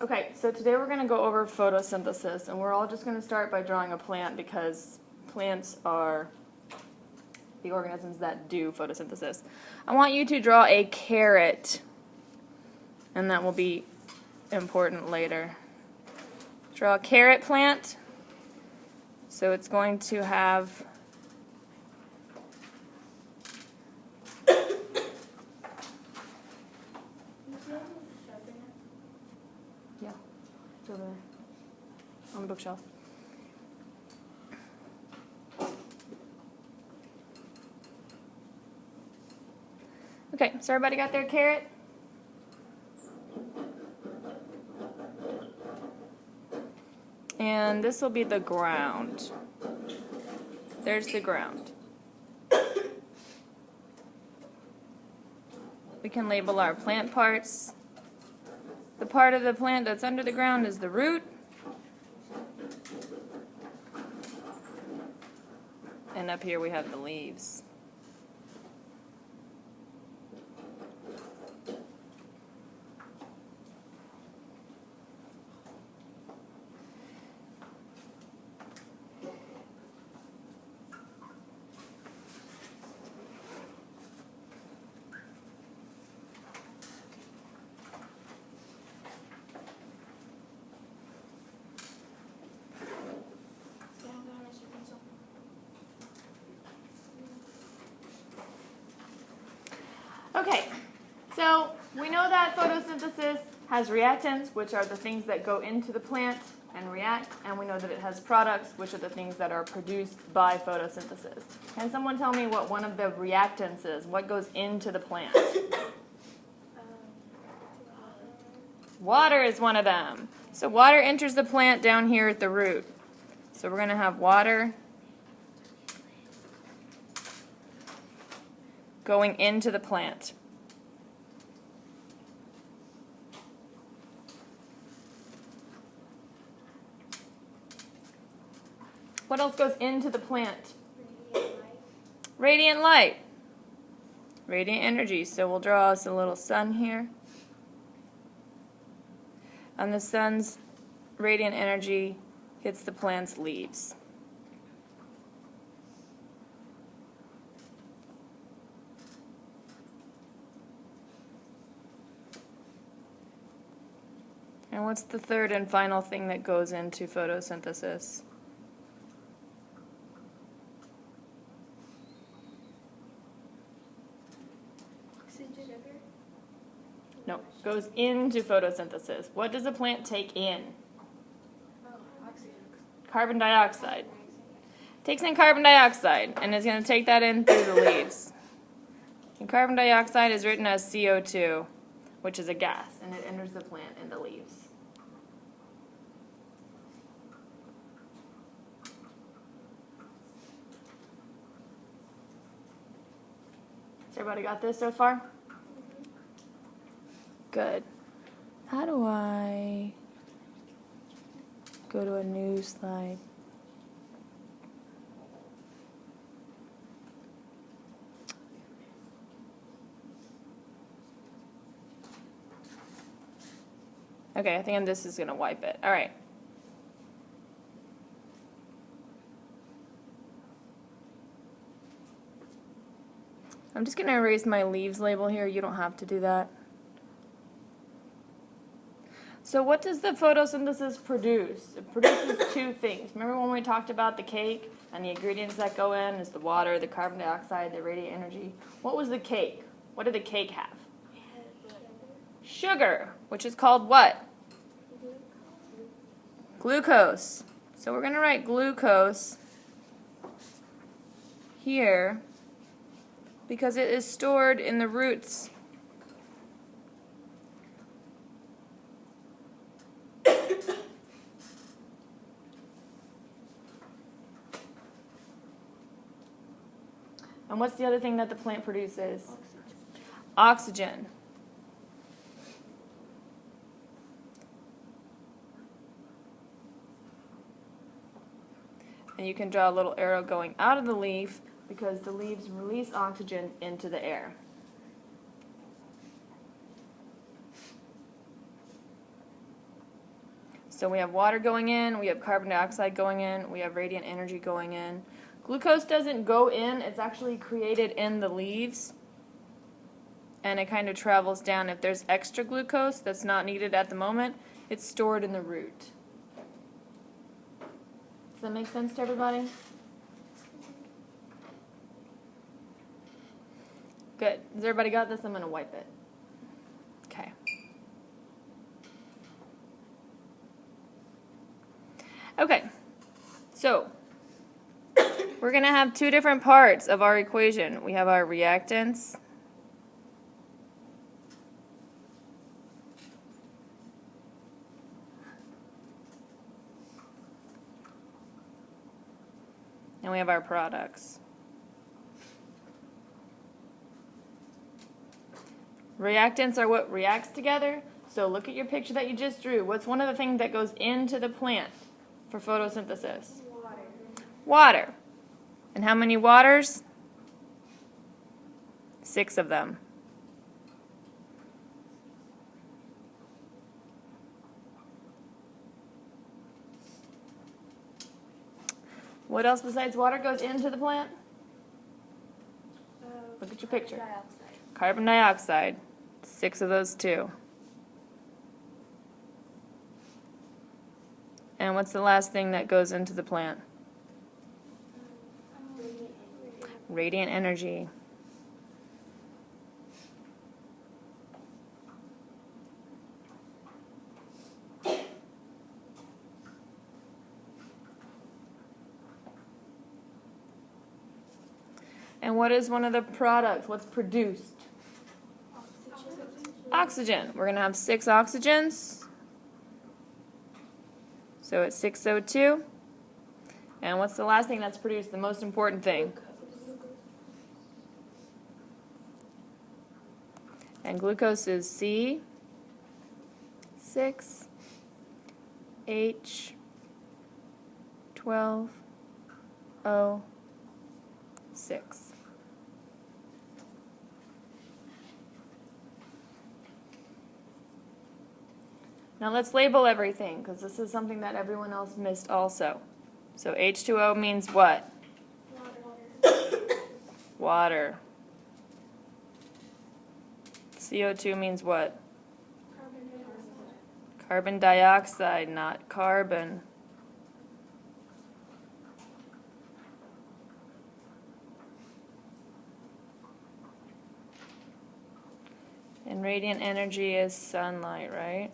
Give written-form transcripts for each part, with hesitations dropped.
Okay, so today we're going to go over photosynthesis, and we're all just going to start by drawing a plant because plants are the organisms that do photosynthesis. I want you to draw a carrot, and that will be important later. Draw a carrot plant, so it's going to have over there on the bookshelf. Okay, so everybody got their carrot? And this will be the ground. There's the ground. We can label our plant parts. The part of the plant that's under the ground is the root. And up here we have the leaves. Okay, so we know that photosynthesis has reactants, which are the things that go into the plant and react, and we know that it has products, which are the things that are produced by photosynthesis. Can someone tell me what one of the reactants is? What goes into the plant? Water is one of them. So water enters the plant down here at the root. So we're going to have water going into the plant. What else goes into the plant? Radiant light. Radiant energy. So we'll draw us a little sun here. And the sun's radiant energy hits the plant's leaves. And what's the third and final thing that goes into photosynthesis? No, goes into photosynthesis. What does a plant take in? Carbon dioxide. Takes in carbon dioxide, and is going to take that in through the leaves. And carbon dioxide is written as CO2, which is a gas, and it enters the plant in the leaves. Has everybody got this so far? Good. How do I go to a new slide? Okay, I think this is going to wipe it. All right. I'm just going to erase my leaves label here. You don't have to do that. So what does the photosynthesis produce? It produces two things. Remember when we talked about the cake and the ingredients that go in is the water, the carbon dioxide, the radiant energy. What was the cake? What did the cake have? Sugar, which is called what? Glucose. So we're going to write glucose here because it is stored in the roots. And what's the other thing that the plant produces? Oxygen. And you can draw a little arrow going out of the leaf because the leaves release oxygen into the air. So we have water going in, we have carbon dioxide going in, we have radiant energy going in. Glucose doesn't go in, it's actually created in the leaves, and it kind of travels down. If there's extra glucose that's not needed at the moment, it's stored in the root. Does that make sense to everybody? Good. Has everybody got this? I'm going to wipe it. Okay. Okay. So, we're going to have two different parts of our equation. We have our reactants. And we have our products. Reactants are what reacts together. So look at your picture that you just drew. What's one of the things that goes into the plant for photosynthesis? Water. Water. And how many waters? 6 of them. What else besides water goes into the plant? Look at your picture. Dioxide. Carbon dioxide. 6 of those too. And what's the last thing that goes into the plant? Radiant energy. And what is one of the products? What's produced? Oxygen. We're going to have 6 oxygens. So it's 6 O2. And what's the last thing that's produced? The most important thing. And glucose is C, 6, H, 12, O, 6. Now let's label everything, because this is something that everyone else missed also. So H2O means what? Water. Water. CO2 means what? Carbon dioxide. Carbon dioxide, not carbon. And radiant energy is sunlight, right?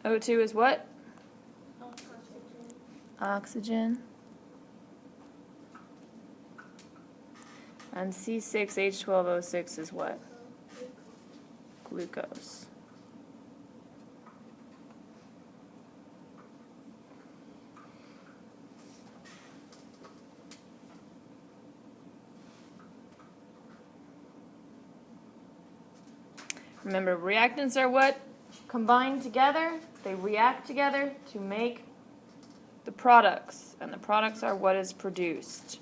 O2 is what? Oxygen. And C6H12O6 is what? Glucose. Remember, reactants are what? Combined together, they react together to make the products, and the products are what is produced.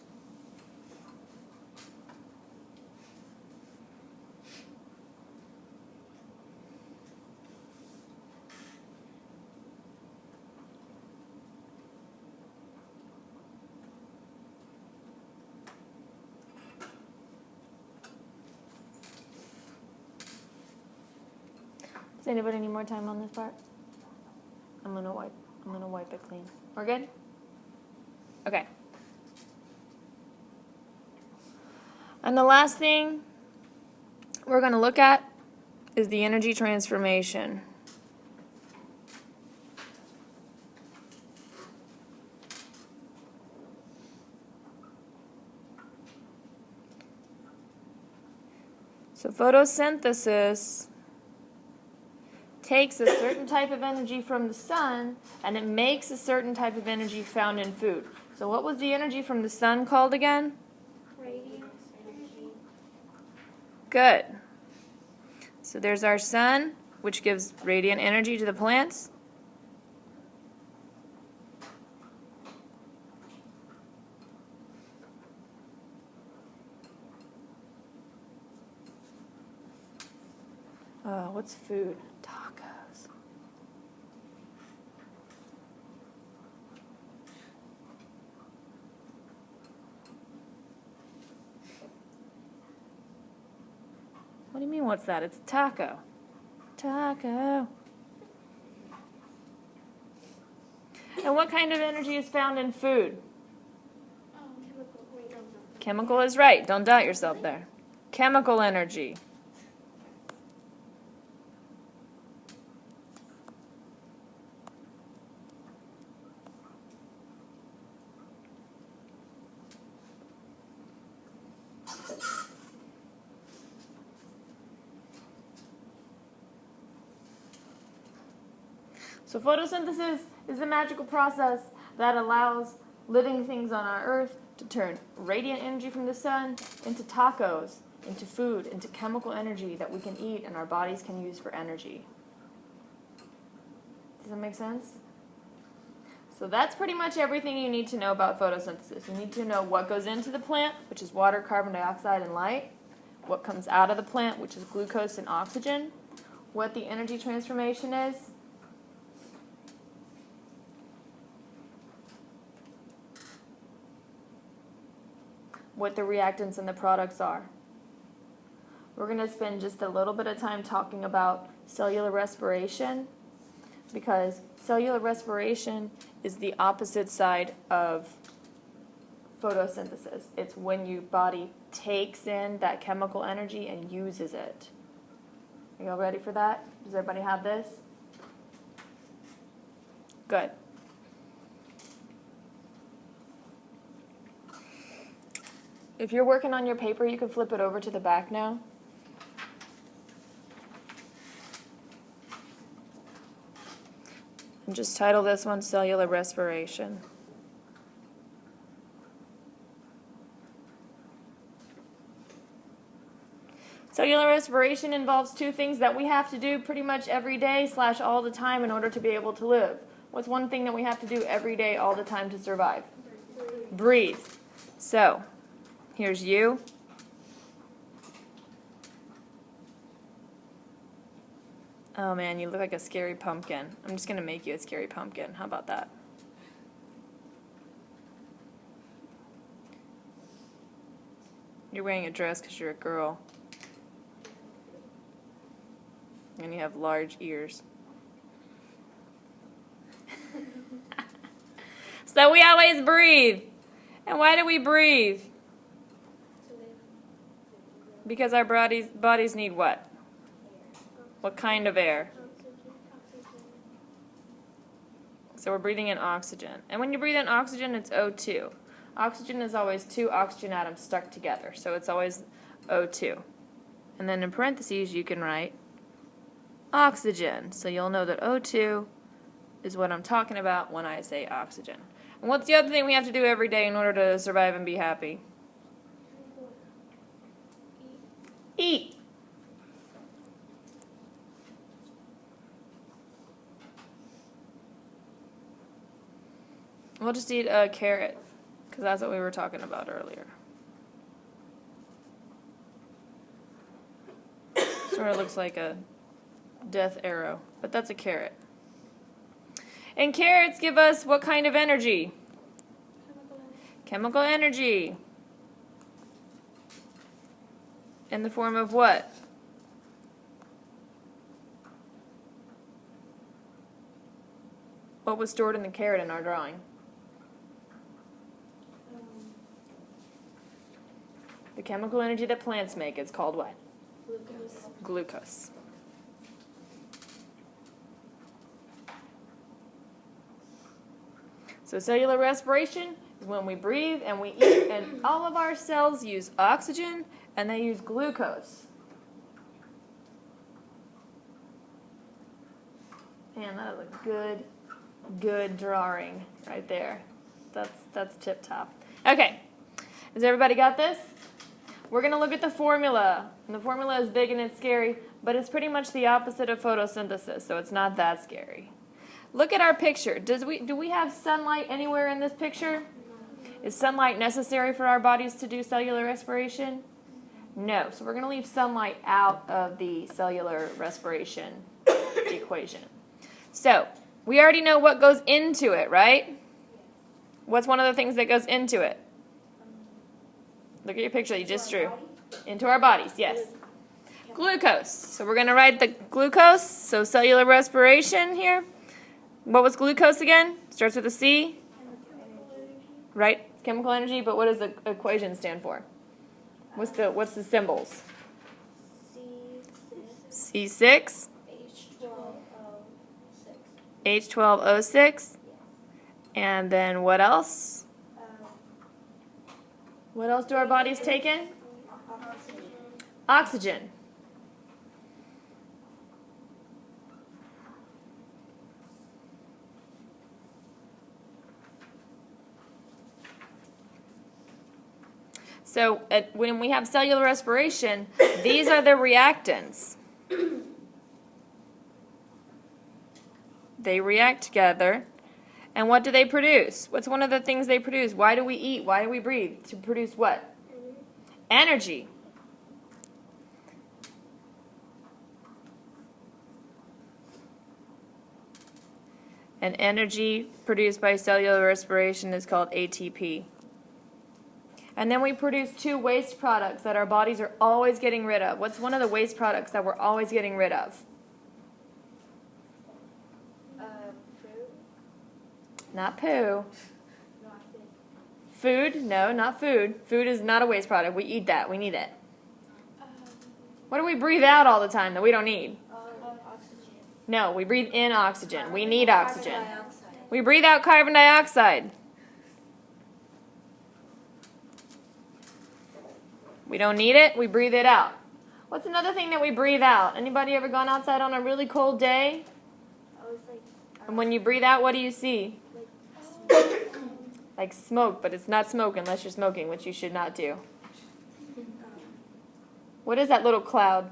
Does anybody need more time on this part? I'm gonna wipe it clean. We're good? Okay. And the last thing we're gonna look at is the energy transformation. So photosynthesis takes a certain type of energy from the sun and it makes a certain type of energy found in food. So what was the energy from the sun called again? Radiant energy. Good. So there's our sun, which gives radiant energy to the plants. What's food? Tacos. What do you mean, what's that? It's taco. Taco. And what kind of energy is found in food? Chemical. Wait, no. Chemical is right. Don't doubt yourself there. Chemical energy. So photosynthesis is the magical process that allows living things on our earth to turn radiant energy from the sun into tacos, into food, into chemical energy that we can eat and our bodies can use for energy. Does that make sense? So that's pretty much everything you need to know about photosynthesis. You need to know what goes into the plant, which is water, carbon dioxide, and light, what comes out of the plant, which is glucose and oxygen, what the energy transformation is, what the reactants and the products are. We're going to spend just a little bit of time talking about cellular respiration, because cellular respiration is the opposite side of photosynthesis. It's when your body takes in that chemical energy and uses it. Are you all ready for that? Does everybody have this? Good. If you're working on your paper, you can flip it over to the back now. And just title this one Cellular Respiration. Cellular respiration involves two things that we have to do pretty much every day / all the time in order to be able to live. What's one thing that we have to do every day all the time to survive? Breathe. So, here's you. Oh man, you look like a scary pumpkin. I'm just going to make you a scary pumpkin. How about that? You're wearing a dress because you're a girl. And you have large ears. So we always breathe. And why do we breathe? Because our bodies need what? What kind of air? So we're breathing in oxygen. And when you breathe in oxygen, it's O2. Oxygen is always two oxygen atoms stuck together. So it's always O2. And then in parentheses, you can write oxygen. So you'll know that O2 is what I'm talking about when I say oxygen. And what's the other thing we have to do every day in order to survive and be happy? Eat. We'll just eat a carrot, because that's what we were talking about earlier. Sort of looks like a death arrow, but that's a carrot. And carrots give us what kind of energy? Chemical energy. In the form of what? What was stored in the carrot in our drawing? The chemical energy that plants make is called what? Glucose. Glucose. So cellular respiration is when we breathe and we eat, and all of our cells use oxygen and they use glucose. Man, that is a good drawing right there. That's tip top. Okay, has everybody got this? We're going to look at the formula. And the formula is big and it's scary, but it's pretty much the opposite of photosynthesis, so it's not that scary. Look at our picture. Do we have sunlight anywhere in this picture? Is sunlight necessary for our bodies to do cellular respiration? No. So we're going to leave sunlight out of the cellular respiration equation. So we already know what goes into it, right? What's one of the things that goes into it? Look at your picture that you just drew. Into our bodies, yes. Glucose. So we're going to write the glucose. So cellular respiration here. What was glucose again? Starts with a C. Right? Chemical energy, but what does the equation stand for? What's the symbols? C6. H12O6. And then what else? What else do our bodies take in? Oxygen. So when we have cellular respiration, these are the reactants. They react together. And what do they produce? What's one of the things they produce? Why do we eat? Why do we breathe? To produce what? Energy. And energy produced by cellular respiration is called ATP. And then we produce two waste products that our bodies are always getting rid of. What's one of the waste products that we're always getting rid of? Food. Not poo. Food? No, not food. Food is not a waste product. We eat that. We need it. What do we breathe out all the time that we don't need? Oxygen. No, we breathe in oxygen. We need oxygen. Carbon dioxide. We breathe out carbon dioxide. We don't need it, we breathe it out. What's another thing that we breathe out? Anybody ever gone outside on a really cold day? And when you breathe out, what do you see? Like smoke, but it's not smoke unless you're smoking, which you should not do. What is that little cloud?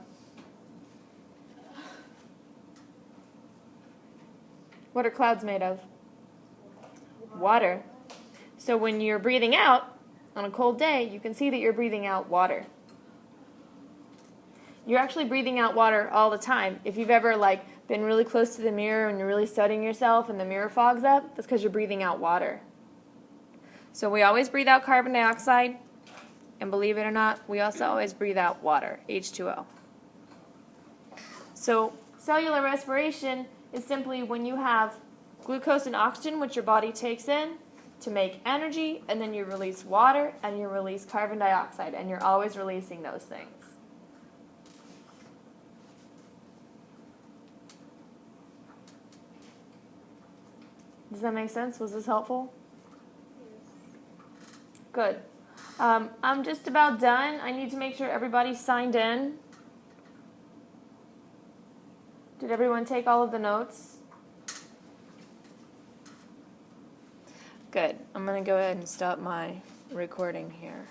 What are clouds made of? Water. So when you're breathing out, on a cold day, you can see that you're breathing out water. You're actually breathing out water all the time. If you've ever been really close to the mirror and you're really studying yourself and the mirror fogs up, that's because you're breathing out water. So we always breathe out carbon dioxide, and believe it or not, we also always breathe out water, H2O. So cellular respiration is simply when you have glucose and oxygen, which your body takes in to make energy, and then you release water and you release carbon dioxide, and you're always releasing those things. Does that make sense? Was this helpful? Good. I'm just about done. I need to make sure everybody's signed in. Did everyone take all of the notes? Good. I'm going to go ahead and stop my recording here.